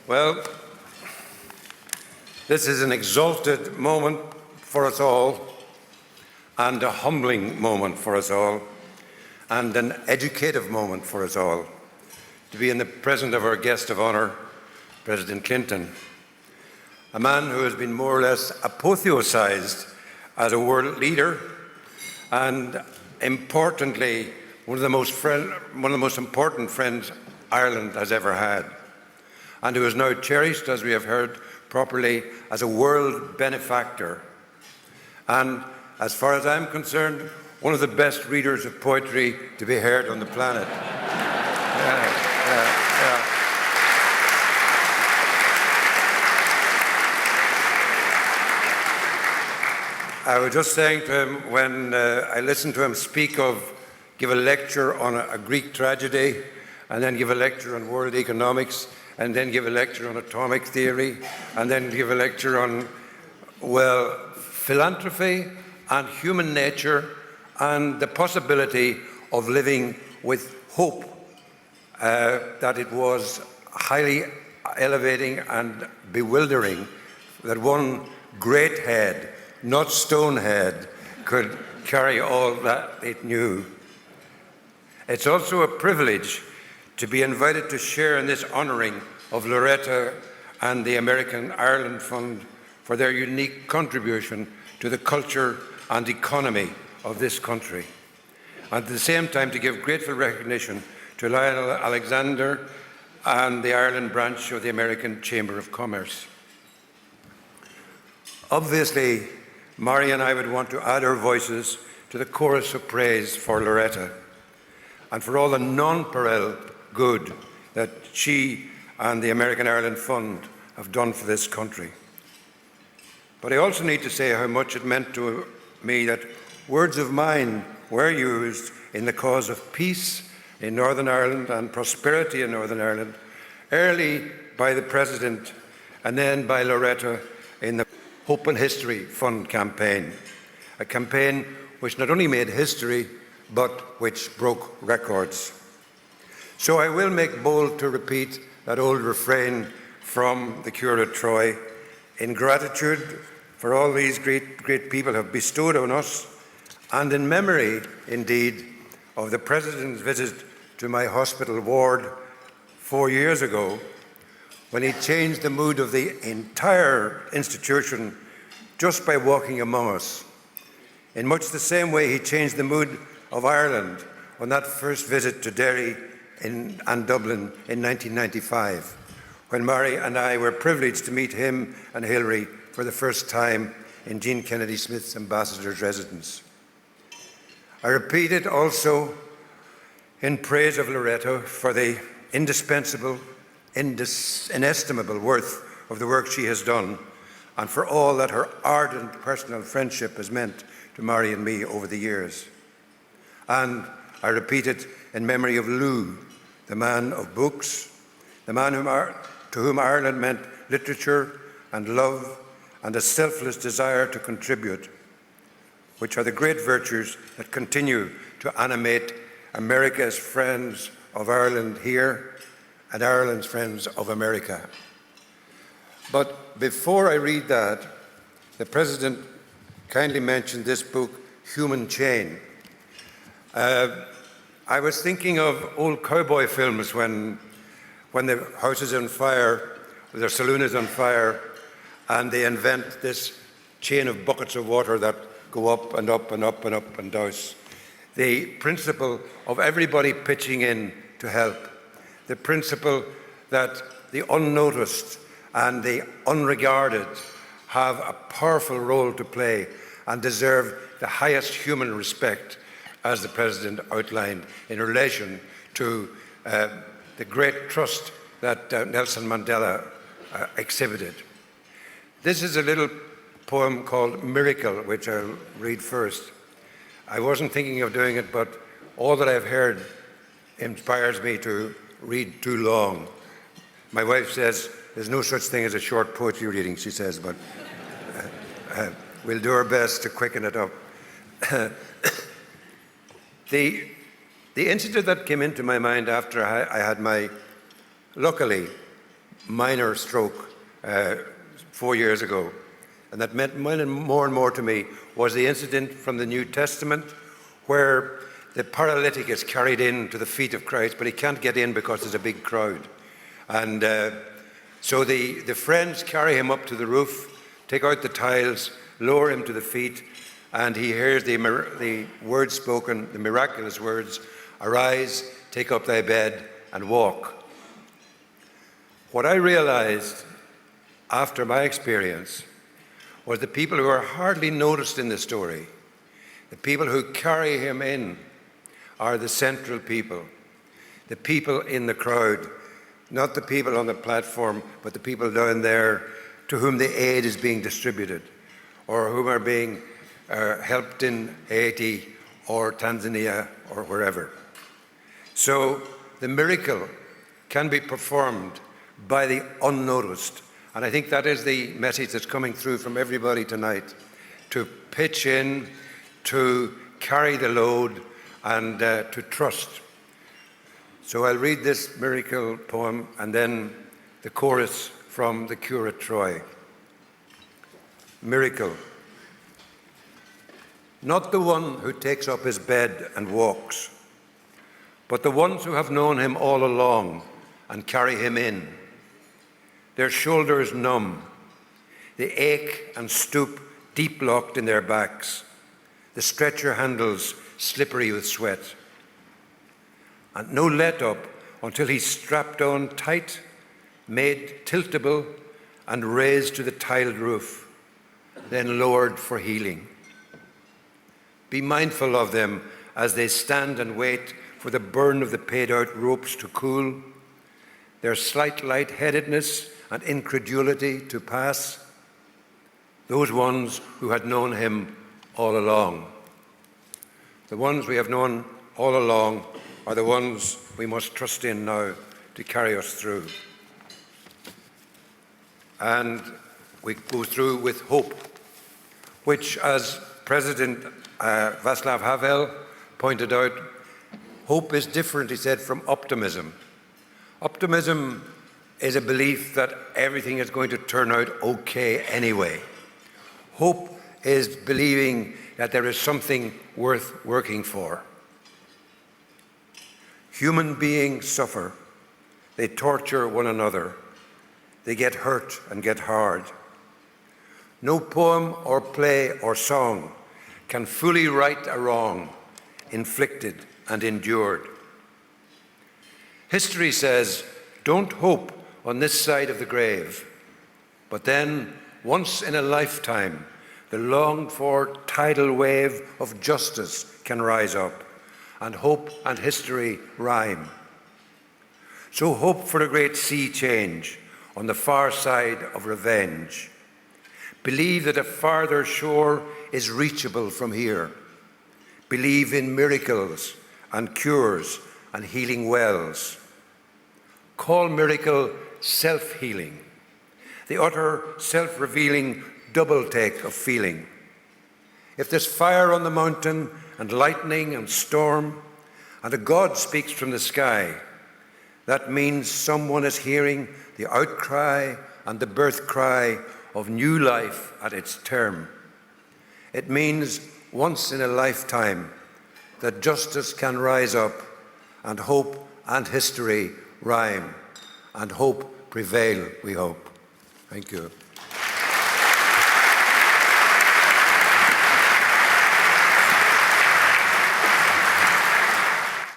Well, this is an exalted moment for us all, and a humbling moment for us all, and an educative moment for us all, to be in the presence of our guest of honour, President Clinton, a man who has been more or less apotheosized as a world leader, and importantly, one of the most important friends Ireland has ever had, and who is now cherished, as we have heard properly, as a world benefactor. And as far as I'm concerned, one of the best readers of poetry to be heard on the planet. I was just saying to him when I listened to him give a lecture on a Greek tragedy, and then give a lecture on world economics, and then give a lecture on atomic theory, and then give a lecture on, well, philanthropy and human nature and the possibility of living with hope, that it was highly elevating and bewildering that one great head, not stone head, could carry all that it knew. It's also a privilege to be invited to share in this honouring of Loretta and the American Ireland Fund for their unique contribution to the culture and economy of this country, and at the same time to give grateful recognition to Lionel Alexander and the Ireland branch of the American Chamber of Commerce. Obviously, Mary and I would want to add our voices to the chorus of praise for Loretta and for all the non-parallel good that she and the American Ireland Fund have done for this country. But I also need to say how much it meant to me that words of mine were used in the cause of peace in Northern Ireland and prosperity in Northern Ireland, early by the President and then by Loretta in the Hope and History Fund campaign, a campaign which not only made history, but which broke records. So I will make bold to repeat that old refrain from the Cure of Troy: in gratitude for all these great people have bestowed on us, and in memory, indeed, of the President's visit to my hospital ward 4 years ago, when he changed the mood of the entire institution just by walking among us, in much the same way he changed the mood of Ireland on that first visit to Derry and Dublin in 1995, when Mary and I were privileged to meet him and Hilary for the first time in Jean Kennedy Smith's ambassador's residence. I repeat it also in praise of Loretta for the indispensable, inestimable worth of the work she has done, and for all that her ardent personal friendship has meant to Mary and me over the years. And I repeat it in memory of Lou, the man of books, the man to whom Ireland meant literature and love and a selfless desire to contribute, which are the great virtues that continue to animate America's Friends of Ireland here and Ireland's Friends of America. But before I read that, the President kindly mentioned this book, Human Chain. I was thinking of old cowboy films when the house is on fire, their saloon is on fire, and they invent this chain of buckets of water that go up and up and up and up and douse. The principle of everybody pitching in to help. The principle that the unnoticed and the unregarded have a powerful role to play and deserve the highest human respect, as the President outlined in relation to the great trust that Nelson Mandela exhibited. This is a little poem called Miracle, which I'll read first. I wasn't thinking of doing it, but all that I've heard inspires me to read too long. My wife says there's no such thing as a short poetry reading, she says, but we'll do our best to quicken it up. The incident that came into my mind after I had luckily, minor stroke 4 years ago. And that meant more and more to me was the incident from the New Testament where the paralytic is carried in to the feet of Christ, but he can't get in because there's a big crowd. And so the friends carry him up to the roof, take out the tiles, lower him to the feet, and he hears the words spoken, the miraculous words, "Arise, take up thy bed, and walk." What I realized after my experience was the people who are hardly noticed in the story, the people who carry him in, are the central people, the people in the crowd, not the people on the platform, but the people down there to whom the aid is being distributed, or whom are being helped in Haiti or Tanzania or wherever. So the miracle can be performed by the unnoticed. And I think that is the message that's coming through from everybody tonight, to pitch in, to carry the load, and to trust. So I'll read this miracle poem and then the chorus from the Cure at Troy. Miracle. Not the one who takes up his bed and walks, but the ones who have known him all along and carry him in. Their shoulders numb, they ache and stoop deep locked in their backs, the stretcher handles slippery with sweat. And no let up until he's strapped on tight, made tiltable, and raised to the tiled roof, then lowered for healing. Be mindful of them as they stand and wait for the burn of the paid-out ropes to cool, their slight lightheadedness and incredulity to pass, those ones who had known him all along. The ones we have known all along are the ones we must trust in now to carry us through. And we go through with hope, which, as President Václav Havel pointed out, hope is different, he said, from optimism. Optimism is a belief that everything is going to turn out okay anyway. Hope is believing that there is something worth working for. Human beings suffer. They torture one another. They get hurt and get hard. No poem or play or song can fully right a wrong inflicted and endured. History says, don't hope on this side of the grave, but then, once in a lifetime, the longed-for tidal wave of justice can rise up, and hope and history rhyme. So hope for a great sea change on the far side of revenge. Believe that a farther shore is reachable from here. Believe in miracles and cures and healing wells. Call miracle self-healing, the utter self-revealing double take of feeling. If there's fire on the mountain and lightning and storm, and a God speaks from the sky, that means someone is hearing the outcry and the birth cry of new life at its term. It means once in a lifetime that justice can rise up and hope and history rhyme, and hope prevail, we hope. Thank you.